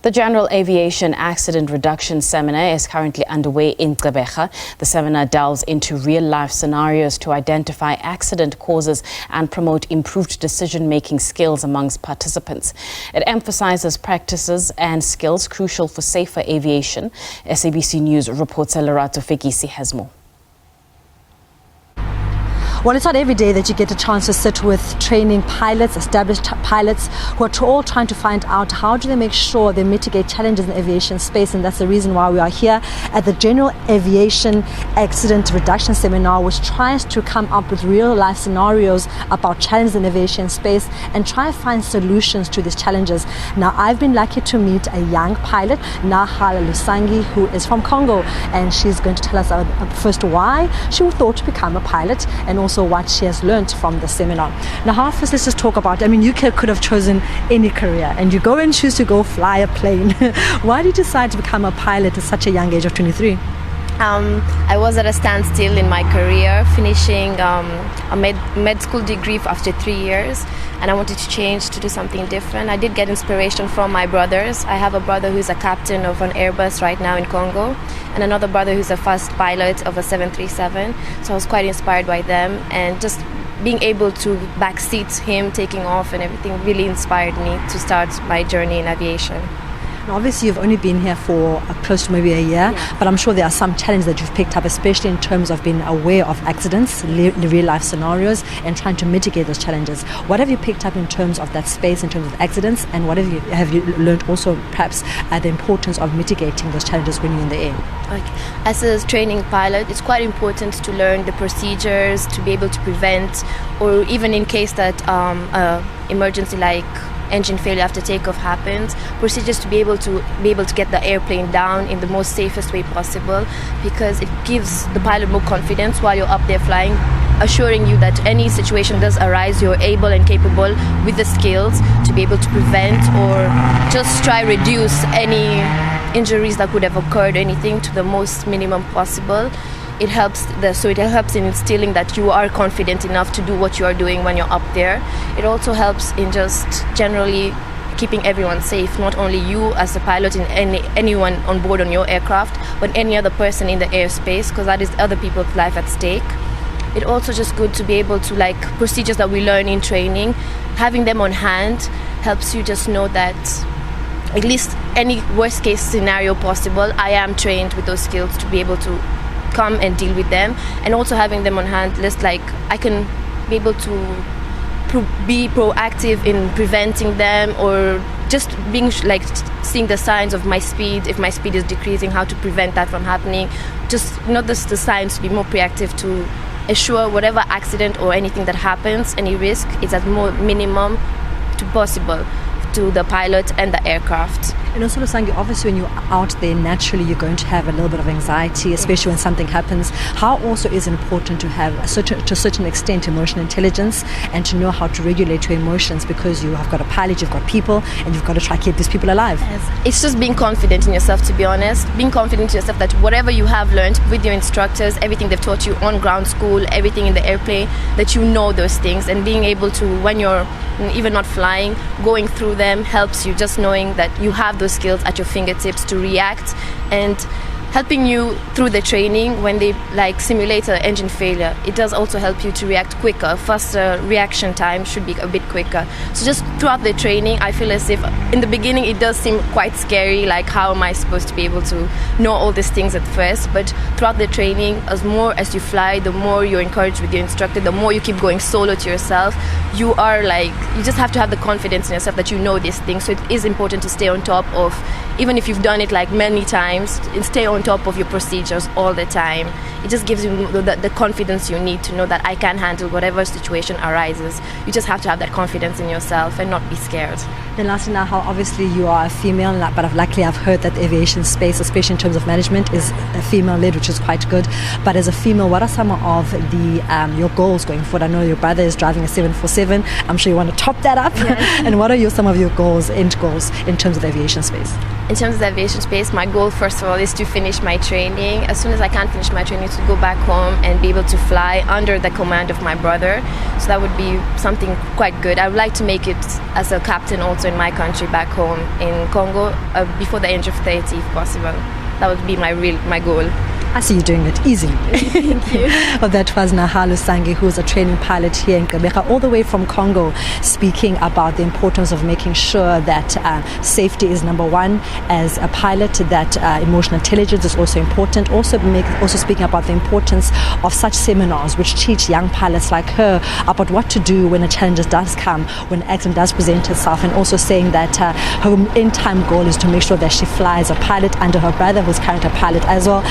The General Aviation Accident Reduction Seminar is currently underway in Gqeberha. The seminar delves into real-life scenarios to identify accident causes and promote improved decision-making skills amongst participants. It emphasizes practices and skills crucial for safer aviation. SABC News reporter Lerato Fekisi has more. Well, it's not every day that you get a chance to sit with training pilots, established pilots, who are all trying to find out how do they make sure they mitigate challenges in aviation space. And that's the reason why we are here at the General Aviation Accident Reduction Seminar, which tries to come up with real-life scenarios about challenges in aviation space and try to find solutions to these challenges. Now, I've been lucky to meet a young pilot, Nahl Lusangi, who is from Congo, and she's going to tell us first why she thought to become a pilot and also what she has learned from the seminar. Now, first, let's just talk about, you could have chosen any career and you go and choose to go fly a plane. Why did you decide to become a pilot at such a young age of 23? I was at a standstill in my career, finishing a med school degree after 3 years, and I wanted to change to do something different. I did get inspiration from my brothers. I have a brother who's a captain of an Airbus right now in Congo, and another brother who's a first pilot of a 737. So I was quite inspired by them, and just being able to backseat him taking off and everything really inspired me to start my journey in aviation. Now, obviously, you've only been here for close to maybe a year, but I'm sure there are some challenges that you've picked up, especially in terms of being aware of accidents, real-life scenarios, and trying to mitigate those challenges. What have you picked up in terms of that space, in terms of accidents, and what have you learned also, perhaps, the importance of mitigating those challenges when you're in the air? Okay. As a training pilot, it's quite important to learn the procedures to be able to prevent, or even in case that emergency like engine failure after takeoff happens, procedures to be able to get the airplane down in the most safest way possible, because it gives the pilot more confidence while you're up there flying, assuring you that any situation does arise, you're able and capable with the skills to be able to prevent or just try reduce any injuries that could have occurred, anything, to the most minimum possible. It helps in instilling that you are confident enough to do what you are doing when you're up there. It also helps in just generally keeping everyone safe, not only you as a pilot and anyone on board on your aircraft, but any other person in the airspace, because that is other people's life at stake. It also just good to be able to, like, procedures that we learn in training, having them on hand helps you just know that at least any worst case scenario possible, I am trained with those skills to be able to come and deal with them. And also having them on hand, just like I can be able to be proactive in preventing them, or just being like seeing the signs of my speed, if my speed is decreasing, how to prevent that from happening. Just not just the signs, to be more proactive to assure whatever accident or anything that happens, any risk, is as more minimum to possible to the pilot and the aircraft. And also, Lusangi, obviously when you're out there, naturally you're going to have a little bit of anxiety, especially when something happens. How also is it important to have, to a certain extent, emotional intelligence and to know how to regulate your emotions, because you have got a pilot, you've got people, and you've got to try to keep these people alive? Yes. It's just being confident in yourself, to be honest. Being confident in yourself that whatever you have learned with your instructors, everything they've taught you on ground school, everything in the airplane, that you know those things, and being able to, when you're even not flying, going through them helps you, just knowing that you have those skills at your fingertips to react, and helping you through the training when they simulate an engine failure. It does also help you to react quicker. Faster reaction time should be a bit quicker. So just throughout the training, I feel as if in the beginning it does seem quite scary, like how am I supposed to be able to know all these things at first, but throughout the training, as more as you fly, the more you're encouraged with your instructor, the more you keep going solo to yourself, you just have to have the confidence in yourself that you know these things. So it is important to stay on top of, even if you've done it many times, and stay on top of your procedures all the time. It just gives you the confidence you need to know that I can handle whatever situation arises. You just have to have that confidence in yourself and not be scared. Then lastly, now, how obviously you are a female, but luckily I've heard that the aviation space, especially in terms of management, is female-led, which is quite good. But as a female, what are some of your goals going forward? I know your brother is driving a 747. I'm sure you want to top that up. Yes. And what are some of your end goals in terms of the aviation space? In terms of the aviation space, my goal, first of all, is to finish finish my training. As soon as I can finish my training, to go back home and be able to fly under the command of my brother. So that would be something quite good. I would like to make it as a captain also in my country back home in Congo before the age of 30 if possible. That would be my goal. I see you doing it easily. Thank you. Well, that was Nahl Lusangi, who's a training pilot here in Gqeberha, all the way from Congo, speaking about the importance of making sure that safety is number one as a pilot, that emotional intelligence is also important. Also speaking about the importance of such seminars which teach young pilots like her about what to do when a challenge does come, when an accident does present itself, and also saying that her end-time goal is to make sure that she flies a pilot under her brother, who's currently a pilot as well.